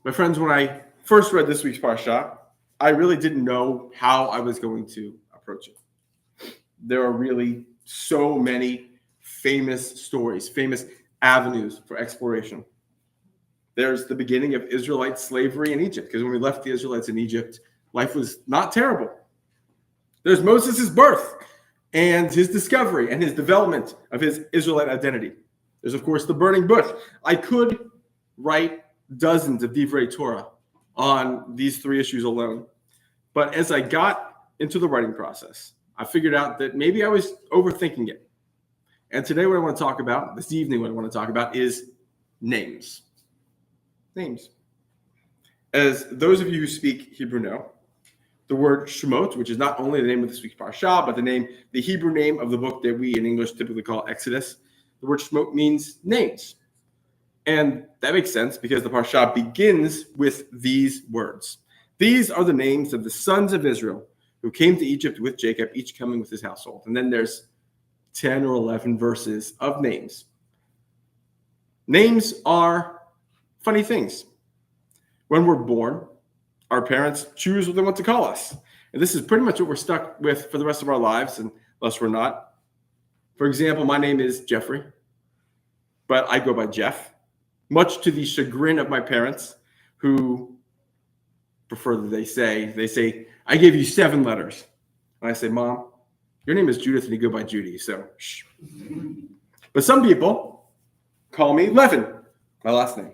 My friends, when I first read this week's Parashat, I really didn't know how I was going to approach it. There are really so many famous stories, famous avenues for exploration. There's the beginning of Israelite slavery in Egypt, because when we left the Israelites in Egypt, life was not terrible. There's Moses' birth and his discovery and his development of his Israelite identity. There's, of course, the burning bush. I could write dozens of Divrei Torah on these three issues alone. But as I got into the writing process, I figured out that maybe I was overthinking it. And today what I want to talk about, this evening what I want to talk about is names. Names. As those of you who speak Hebrew know, the word Shemot, which is not only the name of this week's Parashat, but the Hebrew name of the book that we in English typically call Exodus, the word Shemot means names. And that makes sense because the Parashat begins with these words. These are the names of the sons of Israel who came to Egypt with Jacob, each coming with his household. And then there's 10 or 11 verses of names. Names are funny things. When we're born, our parents choose what they want to call us. And this is pretty much what we're stuck with for the rest of our lives, unless we're not. For example, my name is Jeffrey, but I go by Jeff, much to the chagrin of my parents, who prefer that they say, I gave you 7 letters. And I say, Mom, your name is Judith and you go by Judy, so shh. But some people call me Levin, my last name.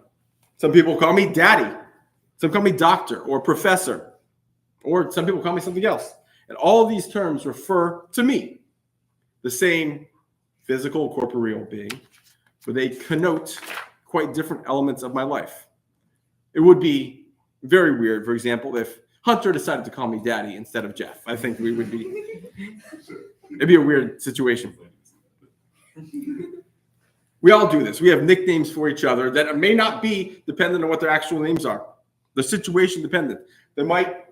Some people call me Daddy. Some call me Doctor or Professor. Or some people call me something else. And all of these terms refer to me, the same physical, corporeal being, but they connote quite different elements of my life. It would be very weird, for example, if Hunter decided to call me Daddy instead of Jeff. I think it'd be a weird situation. We all do this. We have nicknames for each other that may not be dependent on what their actual names are. They're situation dependent. They might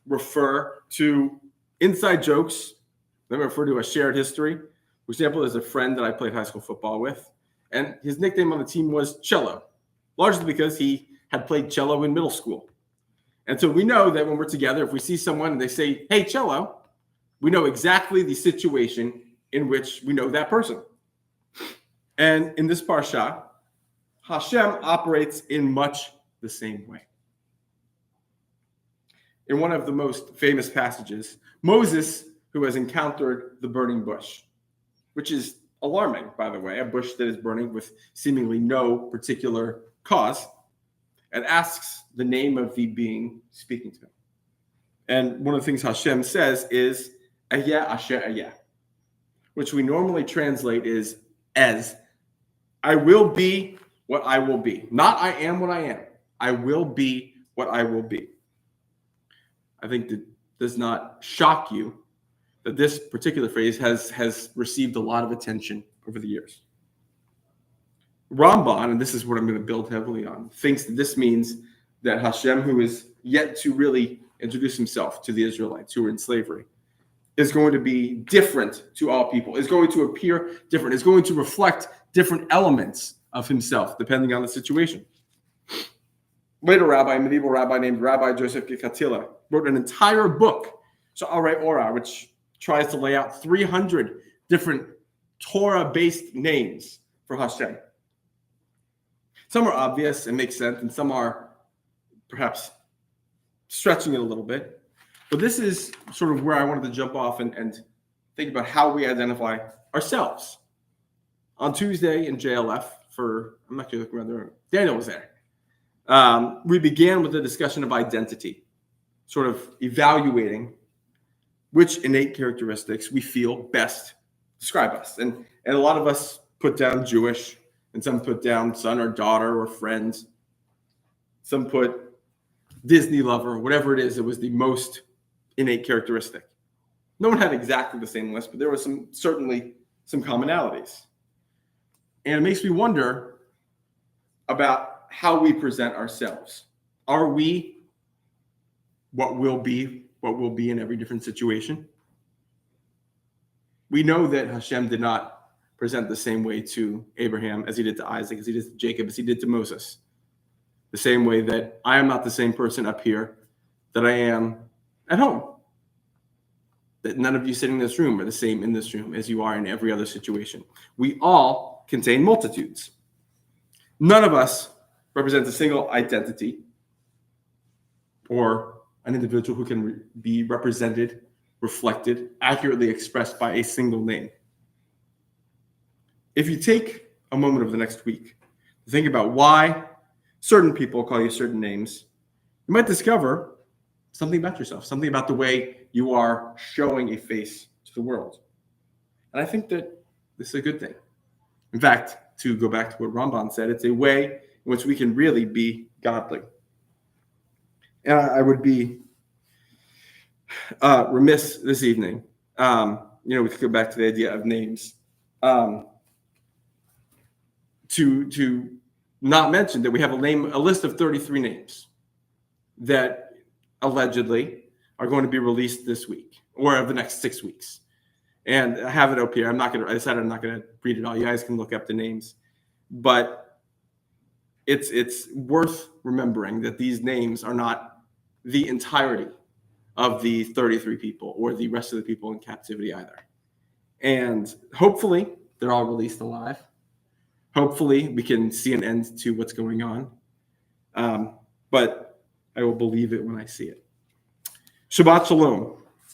refer to inside jokes. They might refer to a shared history. For example, there's a friend that I played high school football with, and his nickname on the team was Cello, largely because he had played cello in middle school. And so we know that when we're together, if we see someone and they say, hey, Cello, we know exactly the situation in which we know that person. And in this Parsha, Hashem operates in much the same way. In one of the most famous passages, Moses, who has encountered the burning bush, which is alarming, by the way, a bush that is burning with seemingly no particular cause, and asks the name of the being speaking to him. And one of the things Hashem says is, Ayah Asher Ayah, which we normally translate as, I will be what I will be. Not I am what I am. I will be what I will be. I think that does not shock you that this particular phrase has received a lot of attention over the years. Ramban, and this is what I'm going to build heavily on, thinks that this means that Hashem, who is yet to really introduce himself to the Israelites who are in slavery, is going to be different to all people, is going to appear different, is going to reflect different elements of himself, depending on the situation. Later a medieval rabbi named Rabbi Joseph Gikatila wrote an entire book, Sha'arei Orah, which tries to lay out 300 different Torah-based names for Hashem. Some are obvious and make sense, and some are perhaps stretching it a little bit. But this is sort of where I wanted to jump off and think about how we identify ourselves. On Tuesday in JLF, I'm actually looking around the room, Daniel was there. We began with a discussion of identity, sort of evaluating which innate characteristics we feel best describe us. And a lot of us put down Jewish, and some put down son or daughter or friends. Some put Disney lover, whatever it is, it was the most innate characteristic. No one had exactly the same list, but there was certainly some commonalities. And it makes me wonder about how we present ourselves. Are we what will be in every different situation? We know that Hashem did not present the same way to Abraham as he did to Isaac, as he did to Jacob, as he did to Moses. the same way that I am not the same person up here that I am at home. That none of you sitting in this room are the same in this room as you are in every other situation. We all contain multitudes. None of us represents a single identity or an individual who can be represented, reflected, accurately expressed by a single name. If you take a moment of the next week to think about why certain people call you certain names, you might discover something about yourself, something about the way you are showing a face to the world. And I think that this is a good thing. In fact, to go back to what Ramban said, it's a way in which we can really be godly. And I would be remiss this evening. We could go back to the idea of names. To not mention that we have a list of 33 names that allegedly are going to be released this week or of the next 6 weeks. And I have it up here. I decided I'm not going to read it all. You guys can look up the names. But it's worth remembering that these names are not the entirety of the 33 people or the rest of the people in captivity either. And hopefully they're all released alive. Hopefully we can see an end to what's going on. But I will believe it when I see it. Shabbat Shalom.